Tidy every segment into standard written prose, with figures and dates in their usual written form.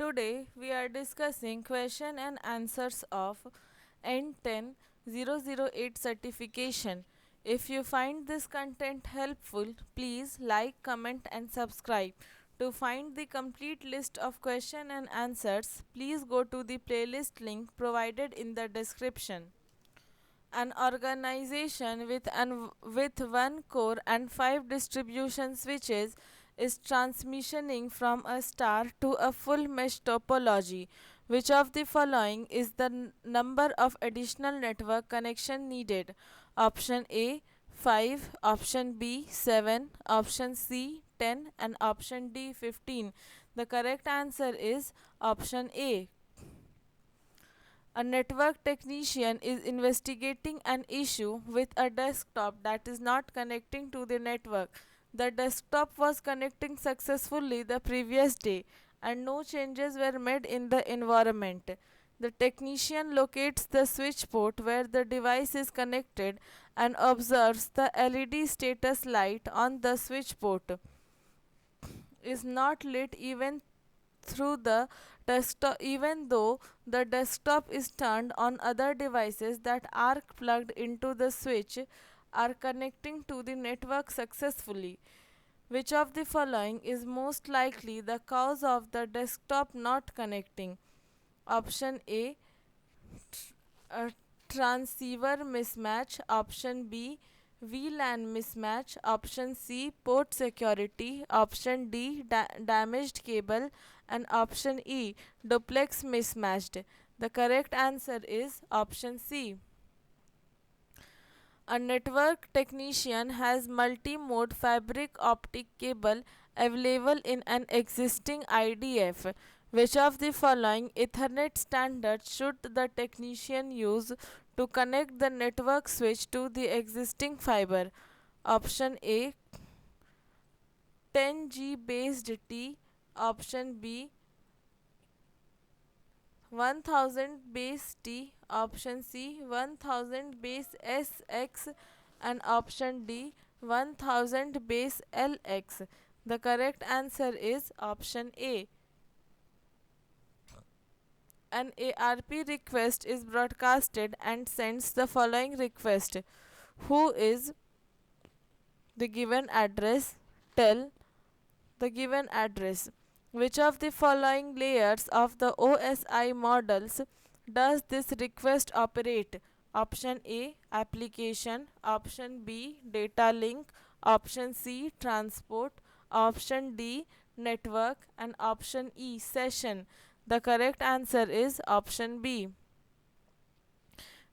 Today we are discussing question and answers of N10-008 certification. If you find this content helpful, please like, comment and subscribe. To find the complete list of question and answers, please go to the playlist link provided in the description. An organization with one core and five distribution switches is transmissioning from a star to a full mesh topology. Which of the following is the number of additional network connection needed? Option A 5, option B 7, option C 10 and option D 15. The correct answer is option A. A network technician is investigating an issue with a desktop that is not connecting to the network. The desktop was connecting successfully the previous day and no changes were made in the environment. The technician locates the switch port where the device is connected and observes the LED status light on the switch port is not lit even though the desktop is turned on. Other devices that are plugged into the switch are connecting to the network successfully. Which of the following is most likely the cause of the desktop not connecting? Option A, a transceiver mismatch. Option B, VLAN mismatch. Option C, port security. Option D, damaged cable. And option E, duplex mismatched. The correct answer is option C. A network technician has multi-mode fabric optic cable available in an existing IDF. Which of the following Ethernet standards should the technician use to connect the network switch to the existing fiber? Option A 10G based T, option B 1000 base T, option C 1000 base SX and option D 1000 base LX. The correct answer is option A. An ARP request is broadcasted and sends the following request. Who is the given address? Tell the given address. Which of the following layers of the OSI models does this request operate? Option A application, option B data link, option C transport, option D network and option E session. The correct answer is option B.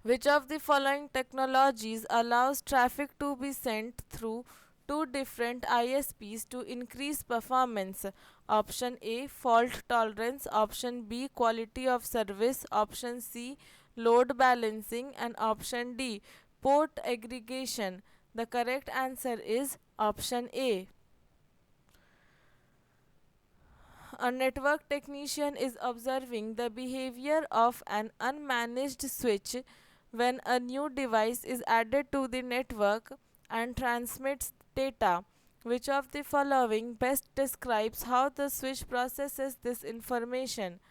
Which of the following technologies allows traffic to be sent through two different ISPs to increase performance? Option A fault tolerance, option B quality of service, option C load balancing and option D port aggregation. The correct answer is option A. A network technician is observing the behavior of an unmanaged switch when a new device is added to the network and transmits data. Which of the following best describes how the switch processes this information?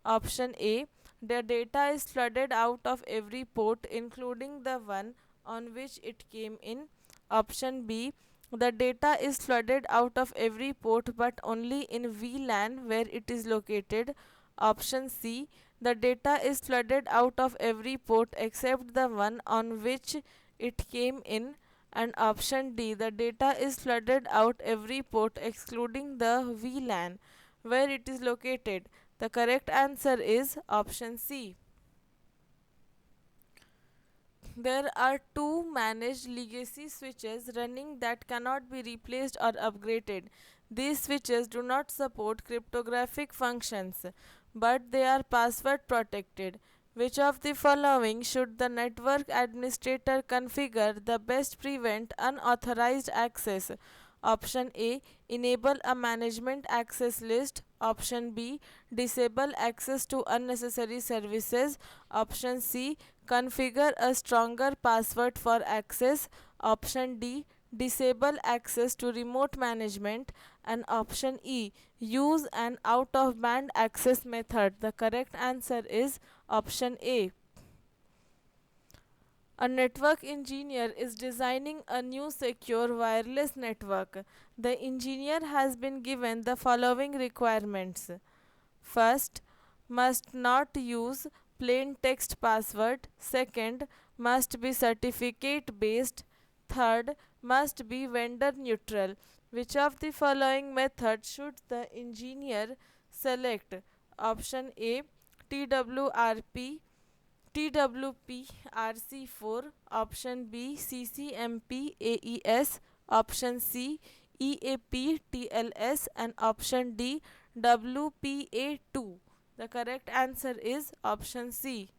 Option A, the data is flooded out of every port, including the one on which it came in. Option B, the data is flooded out of every port but only in VLAN where it is located. Option C, the data is flooded out of every port except the one on which it came in. And option D, the data is flooded out every port excluding the VLAN where it is located. The correct answer is option C. There are two managed legacy switches running that cannot be replaced or upgraded. These switches do not support cryptographic functions, but they are password protected. Which of the following should the network administrator configure the best prevent unauthorized access? Option A, enable a management access list. Option B, disable access to unnecessary services. Option C, configure a stronger password for access. Option D, disable access to remote management. And option E, use an out of band access method. The correct answer is option A. A network engineer is designing a new secure wireless network. The engineer has been given the following requirements. First, must not use plain text password. Second, must be certificate based. Third, must be vendor neutral. Which of the following method should the engineer select? Option A, TWRP, TWP-RC4, option B CCMP AES, option C EAP TLS, and option D WPA2. The correct answer is option C.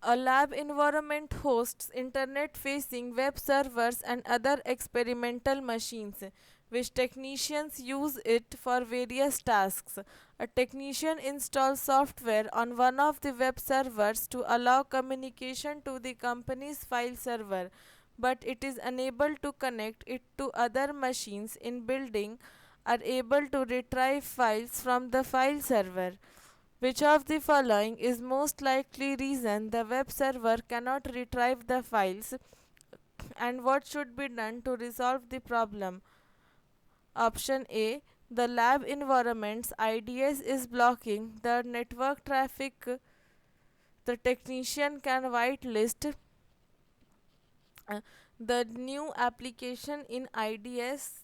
A lab environment hosts internet facing web servers and other experimental machines, which technicians use it for various tasks. A technician installs software on one of the web servers to allow communication to the company's file server, but it is unable to connect it to other machines in building are able to retrieve files from the file server. Which of the following is most likely reason the web server cannot retrieve the files, and what should be done to resolve the problem? Option A, the lab environment's IDS is blocking the network traffic. The technician can whitelist uh, the new application in IDS.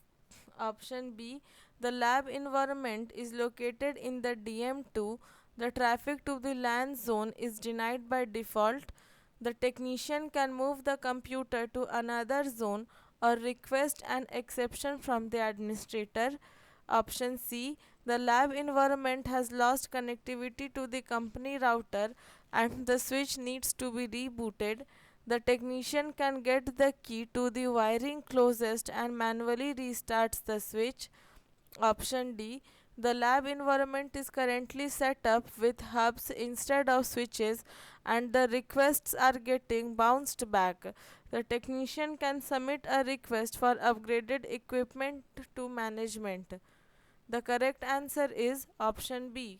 Option B, the lab environment is located in the DM2. The traffic to the LAN zone is denied by default. The technician can move the computer to another zone or request an exception from the administrator. Option C, the lab environment has lost connectivity to the company router and the switch needs to be rebooted. The technician can get the key to the wiring closest and manually restarts the switch. Option D, the lab environment is currently set up with hubs instead of switches and the requests are getting bounced back. The technician can submit a request for upgraded equipment to management. The correct answer is option B.